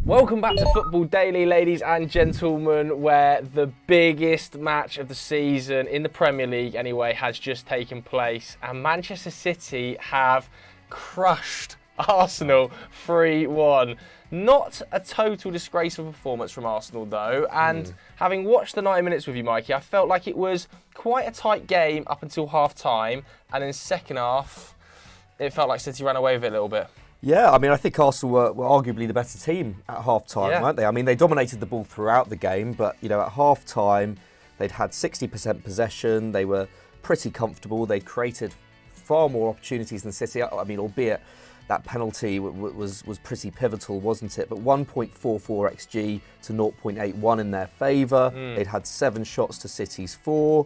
Welcome back to Football Daily, ladies and gentlemen, where the biggest match of the season, in the Premier League anyway, has just taken place. And Manchester City have crushed Arsenal 3-1. Not a total disgraceful performance from Arsenal, though. And having watched the 90 minutes with you, Mikey, I felt like it was quite a tight game up until half-time. And in second half, it felt like City ran away with it a little bit. Yeah, I mean, I think Arsenal were arguably the better team at half-time, weren't they? I mean, they dominated the ball throughout the game, but, you know, at half-time, they'd had 60% possession. They were pretty comfortable. They'd created far more opportunities than City. I mean, albeit that penalty was pretty pivotal, wasn't it? But 1.44 XG to 0.81 in their favour. They'd had 7 shots to City's 4.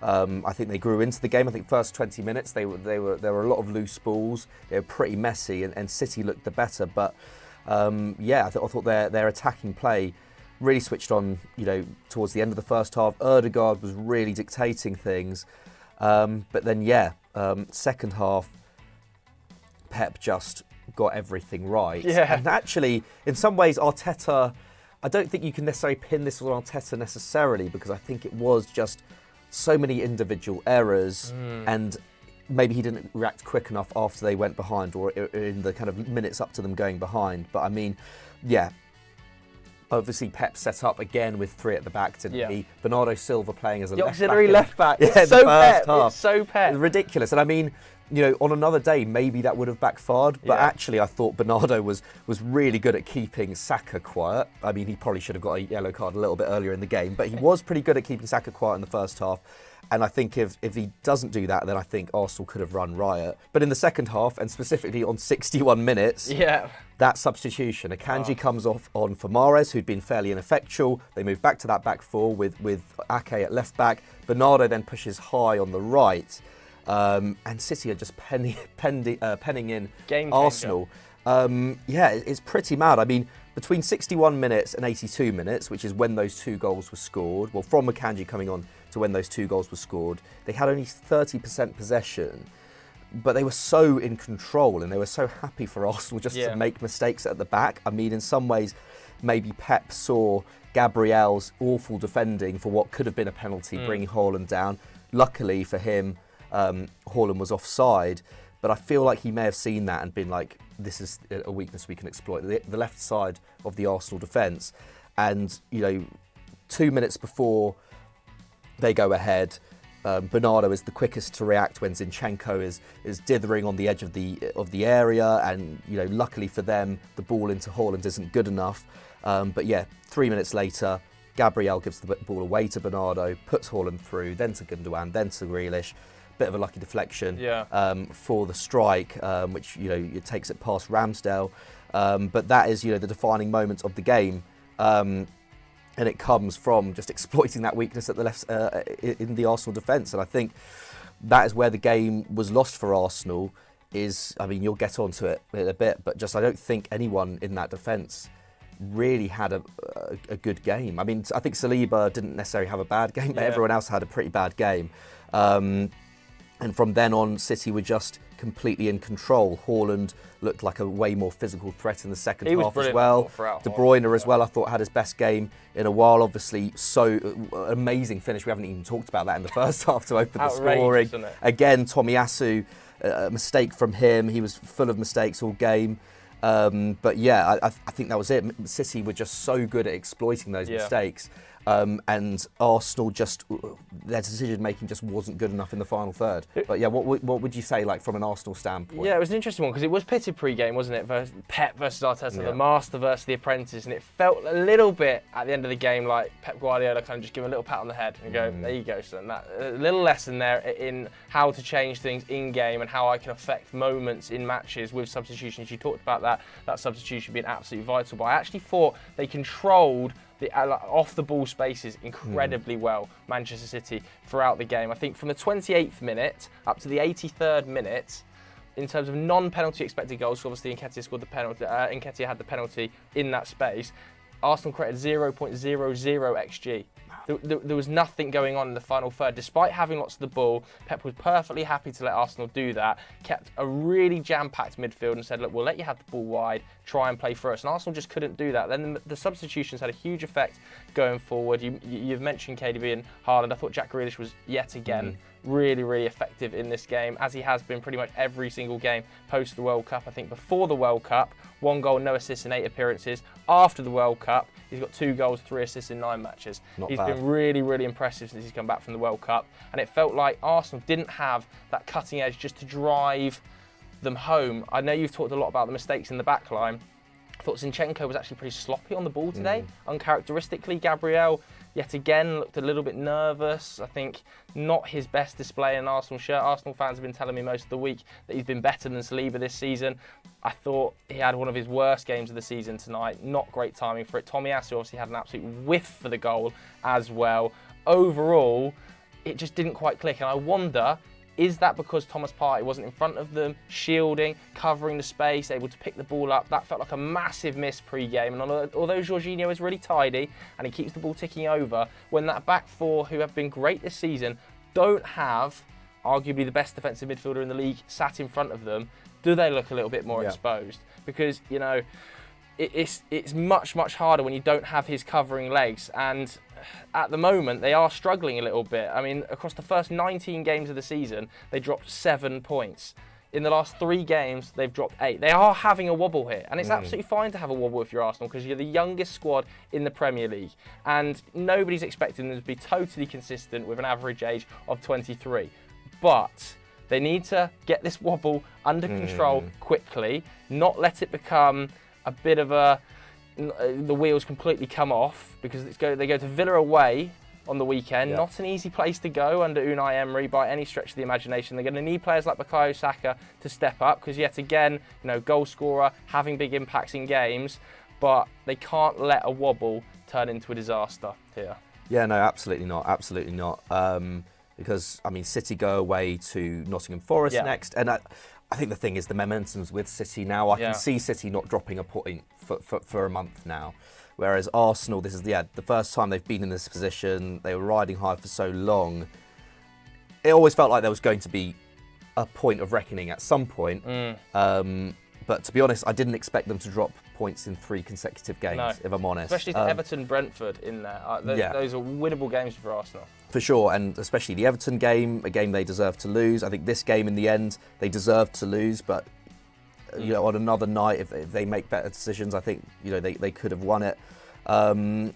I think they grew into the game. I think first 20 minutes there were a lot of loose balls. They were pretty messy, and City looked the better. But I thought their attacking play really switched on. You know, towards the end of the first half, Ødegaard was really dictating things. But then second half, Pep just got everything right. Yeah. And actually, in some ways, Arteta, I don't think you can necessarily pin this on Arteta necessarily, because I think it was just so many individual errors, and maybe he didn't react quick enough after they went behind, or in the kind of minutes up to them going behind. But I mean, obviously Pep set up again with 3 at the back, didn't he? Bernardo Silva playing as a auxiliary left back. Yeah, It's so Pep. It's so Pep. It's ridiculous. And I mean, you know, on another day, maybe that would have backfired. But actually, I thought Bernardo was really good at keeping Saka quiet. I mean, he probably should have got a yellow card a little bit earlier in the game, but he was pretty good at keeping Saka quiet in the first half. And I think if he doesn't do that, then I think Arsenal could have run riot. But in the second half, and specifically on 61 minutes, that substitution, Akanji comes on for Mahrez, who'd been fairly ineffectual. They move back to that back 4 with Ake at left back. Bernardo then pushes high on the right. And City are just penning in Game Arsenal. It's pretty mad. I mean, between 61 minutes and 82 minutes, which is when those 2 goals were scored, well, from Akanji coming on to when those 2 goals were scored, they had only 30% possession, but they were so in control, and they were so happy for Arsenal just to make mistakes at the back. I mean, in some ways, maybe Pep saw Gabriel's awful defending for what could have been a penalty, bringing Haaland down. Luckily for him, Haaland was offside, but I feel like he may have seen that and been like, this is a weakness we can exploit, the left side of the Arsenal defence. And, you know, 2 minutes before they go ahead, Bernardo is the quickest to react when Zinchenko is dithering on the edge of the area, and, you know, luckily for them, the ball into Haaland isn't good enough. 3 minutes later, Gabriel gives the ball away to Bernardo, puts Haaland through, then to Gundogan, then to Grealish. Bit of a lucky deflection for the strike, which, you know, it takes it past Ramsdale. But that is, you know, the defining moment of the game. And it comes from just exploiting that weakness at the left in the Arsenal defence. And I think that is where the game was lost for Arsenal. I mean, you'll get onto it in a bit, but just I don't think anyone in that defence really had a good game. I mean, I think Saliba didn't necessarily have a bad game, but everyone else had a pretty bad game. And from then on, City were just completely in control. Haaland looked like a way more physical threat in the second half as well. De Bruyne as well, I thought, had his best game in a while. Obviously, so amazing finish. We haven't even talked about that in the first half to open the scoring. Again, Tomiyasu, a mistake from him. He was full of mistakes all game. But yeah, I think that was it. City were just so good at exploiting those mistakes. And Arsenal just, their decision-making just wasn't good enough in the final third. But yeah, what would you say, like, from an Arsenal standpoint? Yeah, it was an interesting one, because it was pitted pre-game, wasn't it? Pep versus Arteta, the master versus the apprentice, and it felt a little bit at the end of the game like Pep Guardiola kind of just give him a little pat on the head and go, there you go, son. A little lesson there in how to change things in-game and how I can affect moments in matches with substitutions. You talked about that substitution being absolutely vital, but I actually thought they controlled the off-the-ball spaces incredibly well, Manchester City, throughout the game. I think from the 28th minute up to the 83rd minute, in terms of non-penalty expected goals, so obviously Nketiah scored the penalty, Nketiah had the penalty in that space, Arsenal created 0.00 XG. There was nothing going on in the final third. Despite having lots of the ball, Pep was perfectly happy to let Arsenal do that, kept a really jam-packed midfield and said, look, we'll let you have the ball wide, try and play for us. And Arsenal just couldn't do that. Then the substitutions had a huge effect going forward. You've mentioned KDB and Haaland. I thought Jack Grealish was yet again really, really effective in this game, as he has been pretty much every single game post the World Cup. I think before the World Cup, 1 goal, no assists in 8 appearances. After the World Cup, he's got 2 goals, 3 assists in 9 matches. He's been really, really impressive since he's come back from the World Cup. And it felt like Arsenal didn't have that cutting edge just to drive them home. I know you've talked a lot about the mistakes in the back line. I thought Zinchenko was actually pretty sloppy on the ball today, uncharacteristically. Gabriel, yet again, looked a little bit nervous. I think not his best display in an Arsenal shirt. Arsenal fans have been telling me most of the week that he's been better than Saliba this season. I thought he had one of his worst games of the season tonight. Not great timing for it. Tomiyasu obviously had an absolute whiff for the goal as well. Overall, it just didn't quite click. And I wonder, is that because Thomas Partey wasn't in front of them, shielding, covering the space, able to pick the ball up? That felt like a massive miss pre-game. And although Jorginho is really tidy and he keeps the ball ticking over, when that back four, who have been great this season, don't have arguably the best defensive midfielder in the league sat in front of them, do they look a little bit more exposed? Because, you know, it's much, much harder when you don't have his covering legs. And at the moment, they are struggling a little bit. I mean, across the first 19 games of the season, they dropped 7 points. In the last 3 games, they've dropped 8. They are having a wobble here. And it's absolutely fine to have a wobble if you're Arsenal, because you're the youngest squad in the Premier League. And nobody's expecting them to be totally consistent with an average age of 23. But they need to get this wobble under control quickly, not let it become a bit of the wheels completely come off, because they go to Villa away on the weekend. Not an easy place to go under Unai Emery by any stretch of the imagination. They're going to need players like Bukayo Saka to step up, because yet again, you know, goal scorer, having big impacts in games, but they can't let a wobble turn into a disaster here. Yeah, no, absolutely not. Absolutely not. Because, I mean, City go away to Nottingham Forest next. And I think the thing is the momentum's with City now. I can see City not dropping a point for a month now. Whereas Arsenal, this is the first time they've been in this position. They were riding high for so long. It always felt like there was going to be a point of reckoning at some point. But to be honest, I didn't expect them to drop points in 3 consecutive games, if I'm honest. Especially Everton-Brentford in there. Those are winnable games for Arsenal. For sure, and especially the Everton game, a game they deserved to lose. I think this game in the end, they deserved to lose, but you know, on another night, if they make better decisions, I think, you know, they could have won it.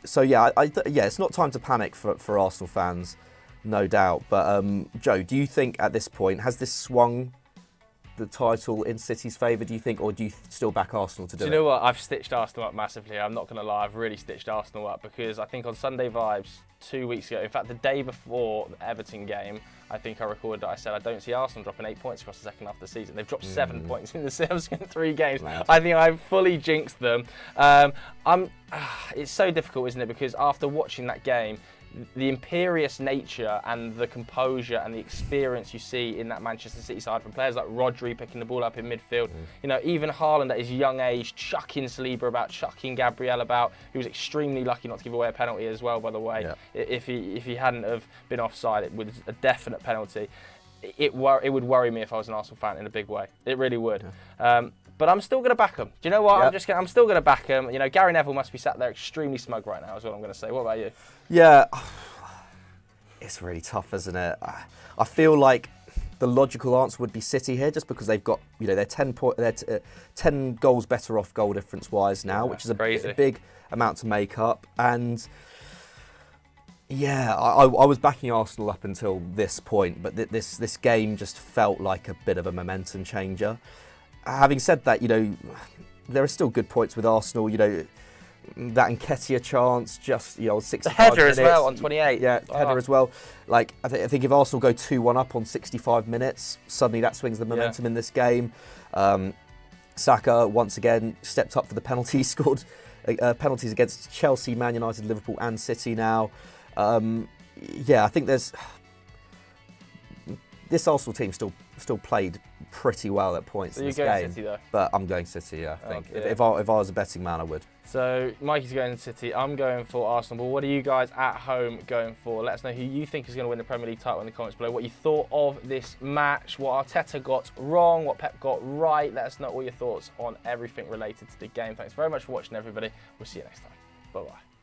So yeah, it's not time to panic for Arsenal fans, no doubt. But Joe, do you think at this point, has this swung the title in City's favour, do you think, or do you still back Arsenal to do it? Do you know what? I've stitched Arsenal up massively. I'm not going to lie, I've really stitched Arsenal up, because I think on Sunday Vibes 2 weeks ago, in fact the day before the Everton game, I think I recorded that I said I don't see Arsenal dropping 8 points across the second half of the season. They've dropped 7 points in the subsequent 3 games. Wow. I think I've fully jinxed them. It's so difficult, isn't it? Because after watching that game, the imperious nature and the composure and the experience you see in that Manchester City side from players like Rodri picking the ball up in midfield, you know, even Haaland at his young age chucking Saliba about, chucking Gabriel about, who was extremely lucky not to give away a penalty as well, by the way. If he hadn't have been offside, it was a definite penalty. It would worry me if I was an Arsenal fan in a big way. It really would. But I'm still going to back them. Do you know what? I'm still going to back them. You know, Gary Neville must be sat there extremely smug right now, is what I'm going to say. What about you? Yeah, it's really tough, isn't it? I feel like the logical answer would be City here, just because they've got, you know, they're 10 goals better off goal difference wise now, which is a big amount to make up. And yeah, I was backing Arsenal up until this point, but this game just felt like a bit of a momentum changer. Having said that, you know, there are still good points with Arsenal. You know, that Nketiah chance, just, you know, 65 minutes. The header minutes. as well on 28. Yeah, header as well. Like, I think if Arsenal go 2-1 up on 65 minutes, suddenly that swings the momentum in this game. Saka, once again, stepped up for the penalties, scored penalties against Chelsea, Man United, Liverpool and City now. I think this Arsenal team still still played pretty well at points So in you're this going game. City though? But I'm going City, yeah, I think. Oh, If I was a betting man, I would. So Mikey's going City, I'm going for Arsenal. But what are you guys at home going for? Let us know who you think is going to win the Premier League title in the comments below. What you thought of this match, what Arteta got wrong, what Pep got right. Let us know all your thoughts on everything related to the game. Thanks very much for watching, everybody. We'll see you next time. Bye-bye.